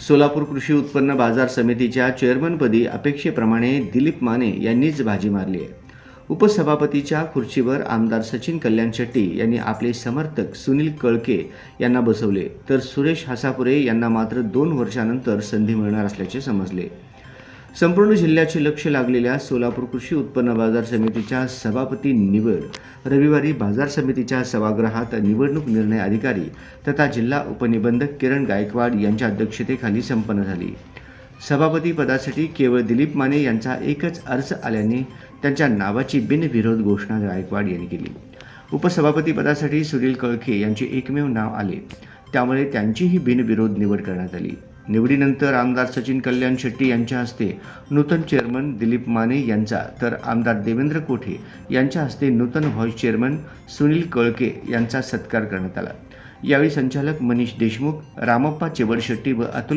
सोलापूर कृषी उत्पन्न बाजार समितीच्या चेअरमनपदी अपेक्षेप्रमाणे दिलीप माने यांनीच बाजी मारली आहे. उपसभापतीच्या खुर्चीवर आमदार सचिन कल्याण शेट्टी यांनी आपले समर्थक सुनील कळके यांना बसवले, तर सुरेश हसापुरे यांना मात्र 2 वर्षानंतर संधी मिळणार असल्याचे समजले. संपूर्ण जिल्ह्याचे लक्ष लागलेल्या सोलापूर कृषी उत्पन्न बाजार समितीच्या सभापती निवड रविवारी बाजार समितीच्या सभागृहात निवडणूक निर्णय अधिकारी तथा जिल्हा उपनिबंधक किरण गायकवाड यांच्या अध्यक्षतेखाली संपन्न झाली. सभापती पदासाठी केवळ दिलीप माने यांचा एकच अर्ज आल्याने त्यांच्या नावाची बिनविरोध घोषणा गायकवाड यांनी केली. उपसभापती पदासाठी सुनील कळके यांचे एकमेव नाव आले, त्यामुळे त्यांचीही बिनविरोध निवड करण्यात आली. निवडीनंतर आमदार सचिन कल्याण शेट्टी यांच्या हस्ते नूतन चेअरमन दिलीप माने यांचा, तर आमदार देवेंद्र कोठे यांच्या हस्ते नूतन व्हाईस चेअरमन सुनील कळके यांचा सत्कार करण्यात आला. यावेळी संचालक मनीष देशमुख, रामप्पा चेबडशेट्टी व अतुल